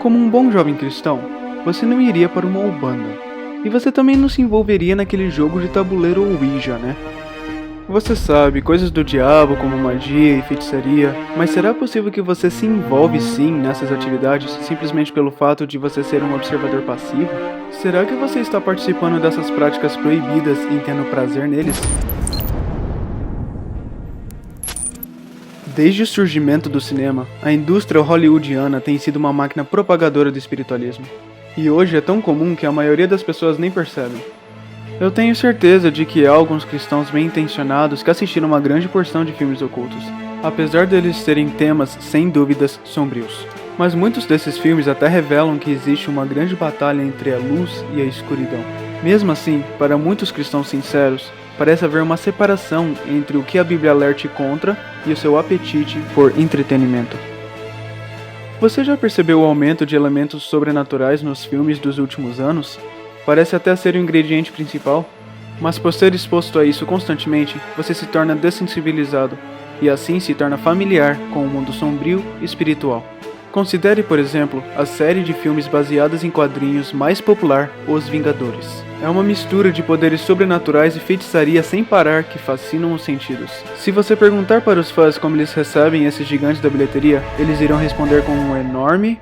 Como um bom jovem cristão, você não iria para uma Umbanda. E você também não se envolveria naquele jogo de tabuleiro ou Ouija, né? Você sabe, coisas do diabo como magia e feitiçaria, mas será possível que você se envolve sim nessas atividades simplesmente pelo fato de você ser um observador passivo? Será que você está participando dessas práticas proibidas e tendo prazer neles? Desde o surgimento do cinema, a indústria hollywoodiana tem sido uma máquina propagadora do espiritualismo. E hoje é tão comum que a maioria das pessoas nem percebem. Eu tenho certeza de que há alguns cristãos bem intencionados que assistiram uma grande porção de filmes ocultos, apesar deles terem temas, sem dúvidas, sombrios. Mas muitos desses filmes até revelam que existe uma grande batalha entre a luz e a escuridão. Mesmo assim, para muitos cristãos sinceros, parece haver uma separação entre o que a Bíblia alerte contra e o seu apetite por entretenimento. Você já percebeu o aumento de elementos sobrenaturais nos filmes dos últimos anos? Parece até ser o ingrediente principal, mas por ser exposto a isso constantemente, você se torna dessensibilizado e assim se torna familiar com o mundo sombrio e espiritual. Considere, por exemplo, a série de filmes baseadas em quadrinhos mais popular, Os Vingadores. É uma mistura de poderes sobrenaturais e feitiçaria sem parar que fascinam os sentidos. Se você perguntar para os fãs como eles recebem esses gigantes da bilheteria, eles irão responder com um enorme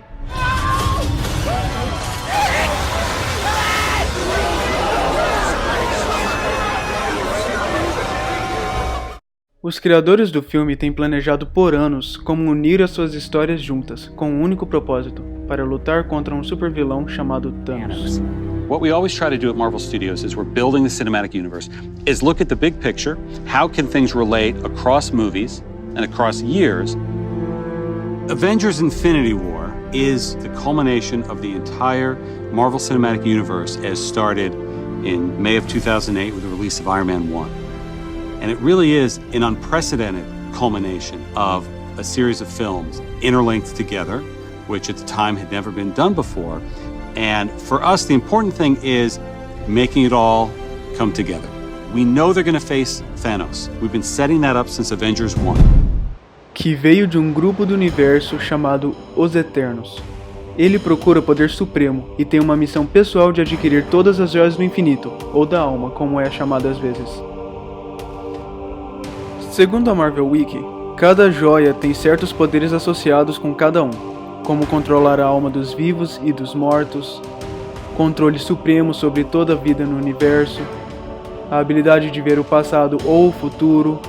Os criadores do filme têm planejado por anos como unir as suas histórias juntas, com um único propósito, para lutar contra um supervilão chamado Thanos. What we always try to do at Marvel Studios is we're building the cinematic universe, is look at the big picture, how can things relate across movies and across years. Avengers Infinity War is the culmination of the entire Marvel Cinematic Universe as started in May of 2008 with the release of Iron Man 1. And it really is an unprecedented culmination of a series of films interlinked together, which at the time had never been done before. And for us, the important thing is making it all come together. We know they're going to face Thanos. We've been setting that up since Avengers 1. Que veio de um grupo do universo chamado Os Eternos. Ele procura o poder supremo e tem uma missão pessoal de adquirir todas as joias do infinito, ou da alma, como é chamado às vezes. Segundo a Marvel Wiki, cada joia tem certos poderes associados com cada um, como controlar a alma dos vivos e dos mortos, controle supremo sobre toda a vida no universo, a habilidade de ver o passado ou o futuro,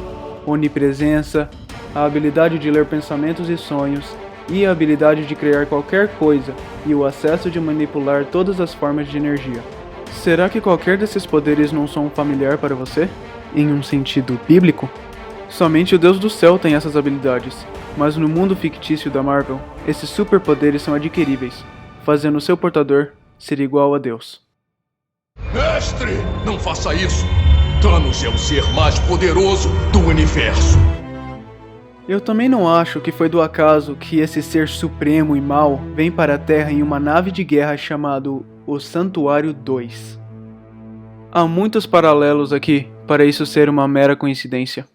onipresença, a habilidade de ler pensamentos e sonhos, e a habilidade de criar qualquer coisa e o acesso de manipular todas as formas de energia. Será que qualquer desses poderes não são familiar para você? Em um sentido bíblico? Somente o Deus do céu tem essas habilidades, mas no mundo fictício da Marvel, esses superpoderes são adquiríveis, fazendo o seu portador ser igual a Deus. Mestre, não faça isso! Thanos é o ser mais poderoso do universo. Eu também não acho que foi do acaso que esse ser supremo e mau vem para a Terra em uma nave de guerra chamado o Santuário 2. Há muitos paralelos aqui para isso ser uma mera coincidência.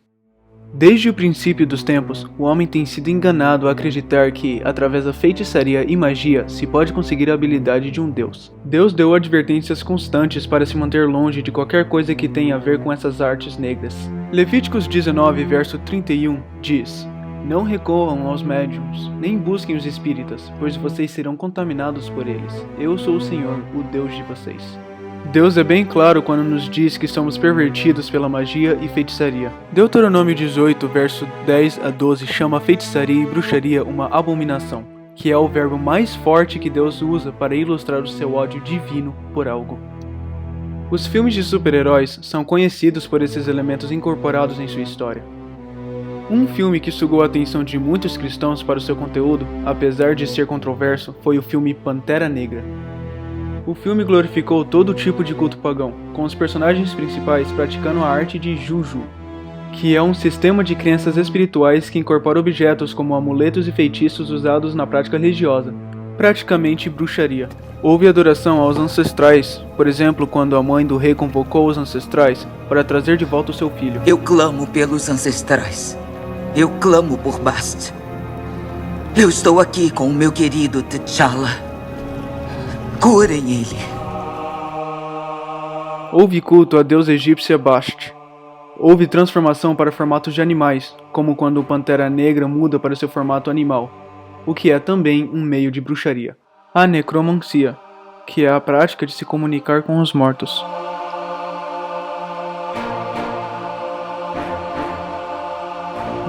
Desde o princípio dos tempos, o homem tem sido enganado a acreditar que, através da feitiçaria e magia, se pode conseguir a habilidade de um deus. Deus deu advertências constantes para se manter longe de qualquer coisa que tenha a ver com essas artes negras. Levíticos 19, verso 31, diz: Não recorram aos médiuns, nem busquem os espíritas, pois vocês serão contaminados por eles. Eu sou o Senhor, o Deus de vocês. Deus é bem claro quando nos diz que somos pervertidos pela magia e feitiçaria. Deuteronômio 18, verso 10 a 12 chama a feitiçaria e bruxaria uma abominação, que é o verbo mais forte que Deus usa para ilustrar o seu ódio divino por algo. Os filmes de super-heróis são conhecidos por esses elementos incorporados em sua história. Um filme que sugou a atenção de muitos cristãos para o seu conteúdo, apesar de ser controverso, foi o filme Pantera Negra. O filme glorificou todo tipo de culto pagão, com os personagens principais praticando a arte de Juju, que é um sistema de crenças espirituais que incorpora objetos como amuletos e feitiços usados na prática religiosa, praticamente bruxaria. Houve adoração aos ancestrais, por exemplo, quando a mãe do rei convocou os ancestrais para trazer de volta o seu filho. Eu clamo pelos ancestrais. Eu clamo por Bast. Eu estou aqui com o meu querido T'Challa. Curem ele. Houve culto à deusa egípcia Bastet. Houve transformação para formatos de animais, como quando o Pantera Negra muda para seu formato animal, o que é também um meio de bruxaria. A necromancia, que é a prática de se comunicar com os mortos.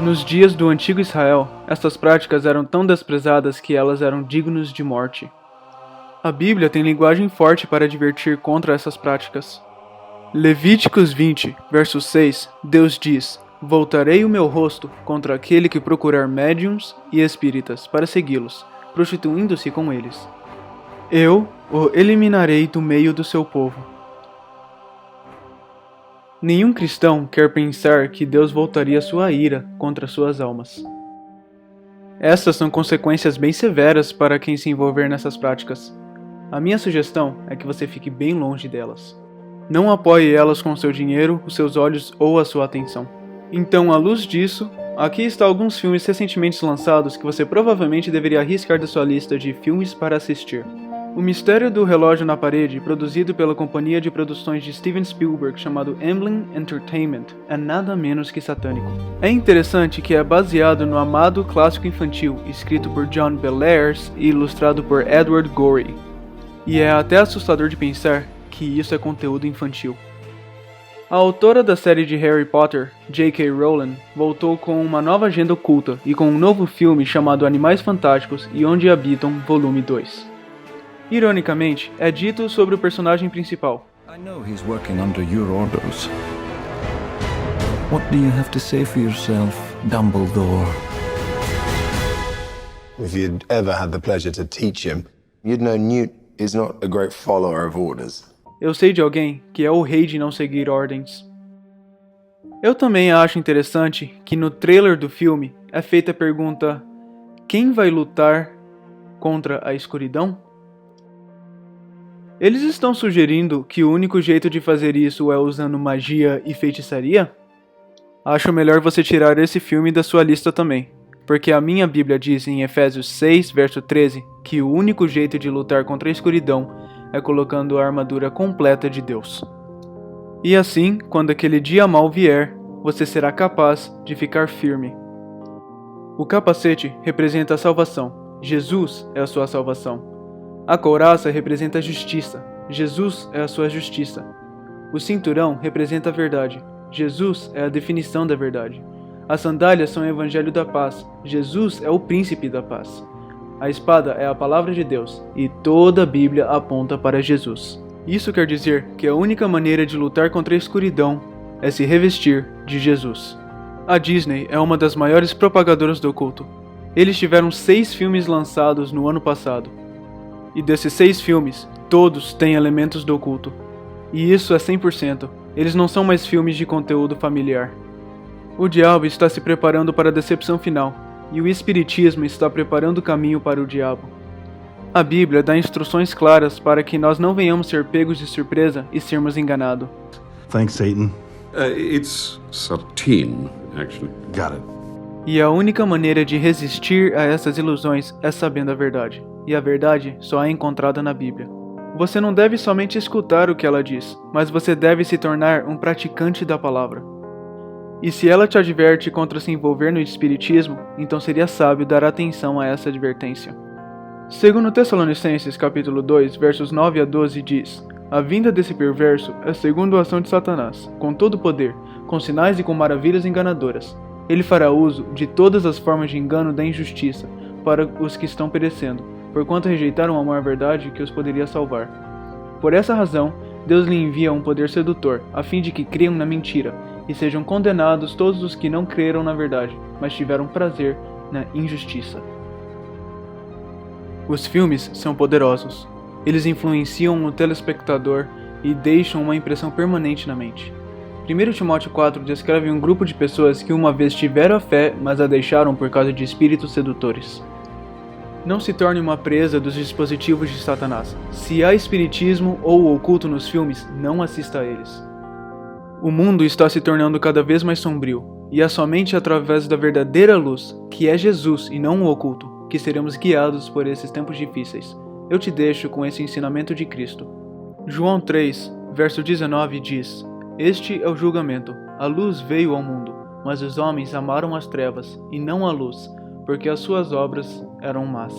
Nos dias do antigo Israel, estas práticas eram tão desprezadas que elas eram dignas de morte. A Bíblia tem linguagem forte para advertir contra essas práticas. Levíticos 20, verso 6, Deus diz: Voltarei o meu rosto contra aquele que procurar médiuns e espíritas para segui-los, prostituindo-se com eles. Eu o eliminarei do meio do seu povo. Nenhum cristão quer pensar que Deus voltaria sua ira contra suas almas. Essas são consequências bem severas para quem se envolver nessas práticas. A minha sugestão é que você fique bem longe delas. Não apoie elas com seu dinheiro, os seus olhos ou a sua atenção. Então, à luz disso, aqui estão alguns filmes recentemente lançados que você provavelmente deveria arriscar da sua lista de filmes para assistir. O Mistério do Relógio na Parede, produzido pela companhia de produções de Steven Spielberg chamado Amblin Entertainment, é nada menos que satânico. É interessante que é baseado no amado clássico infantil, escrito por John Bellairs e ilustrado por Edward Gorey. E é até assustador de pensar que isso é conteúdo infantil. A autora da série de Harry Potter, J.K. Rowling, voltou com uma nova agenda oculta e com um novo filme chamado Animais Fantásticos e Onde Habitam, Volume 2. Ironicamente, é dito sobre o personagem principal. I know he's working under your orders. What do you have to say for yourself, Dumbledore? If you'd ever had the pleasure to teach him, you'd know Newt is not a great follower of orders. Eu sei de alguém que é o rei de não seguir ordens. Eu também acho interessante que no trailer do filme é feita a pergunta: quem vai lutar contra a escuridão? Eles estão sugerindo que o único jeito de fazer isso é usando magia e feitiçaria? Acho melhor você tirar esse filme da sua lista também, porque a minha Bíblia diz em Efésios 6, verso 13, que o único jeito de lutar contra a escuridão é colocando a armadura completa de Deus. E assim, quando aquele dia mau vier, você será capaz de ficar firme. O capacete representa a salvação. Jesus é a sua salvação. A couraça representa a justiça. Jesus é a sua justiça. O cinturão representa a verdade. Jesus é a definição da verdade. As sandálias são o evangelho da paz. Jesus é o príncipe da paz. A espada é a palavra de Deus, e toda a Bíblia aponta para Jesus. Isso quer dizer que a única maneira de lutar contra a escuridão é se revestir de Jesus. A Disney é uma das maiores propagadoras do oculto. Eles tiveram 6 filmes lançados no ano passado. E desses 6 filmes, todos têm elementos do oculto. E isso é 100%. Eles não são mais filmes de conteúdo familiar. O diabo está se preparando para a decepção final. E o Espiritismo está preparando o caminho para o diabo. A Bíblia dá instruções claras para que nós não venhamos ser pegos de surpresa e sermos enganados. Thanks, Satan. It's 13, actually. Got it. E a única maneira de resistir a essas ilusões é sabendo a verdade. E a verdade só é encontrada na Bíblia. Você não deve somente escutar o que ela diz, mas você deve se tornar um praticante da palavra. E se ela te adverte contra se envolver no espiritismo, então seria sábio dar atenção a essa advertência. Segundo Tessalonicenses capítulo 2, versos 9 a 12 diz: A vinda desse perverso é segundo a ação de Satanás, com todo poder, com sinais e com maravilhas enganadoras. Ele fará uso de todas as formas de engano da injustiça para os que estão perecendo, porquanto rejeitaram o amor à verdade que os poderia salvar. Por essa razão, Deus lhe envia um poder sedutor, a fim de que creiam na mentira, e sejam condenados todos os que não creram na verdade, mas tiveram prazer na injustiça. Os filmes são poderosos. Eles influenciam o telespectador e deixam uma impressão permanente na mente. 1 Timóteo 4 descreve um grupo de pessoas que uma vez tiveram a fé, mas a deixaram por causa de espíritos sedutores. Não se torne uma presa dos dispositivos de Satanás. Se há espiritismo ou oculto nos filmes, não assista a eles. O mundo está se tornando cada vez mais sombrio, e é somente através da verdadeira luz, que é Jesus e não o oculto, que seremos guiados por esses tempos difíceis. eu te deixo com esse ensinamento de Cristo. João 3, verso 19 diz: Este é o julgamento. A luz veio ao mundo, mas os homens amaram as trevas e não a luz, porque as suas obras eram más.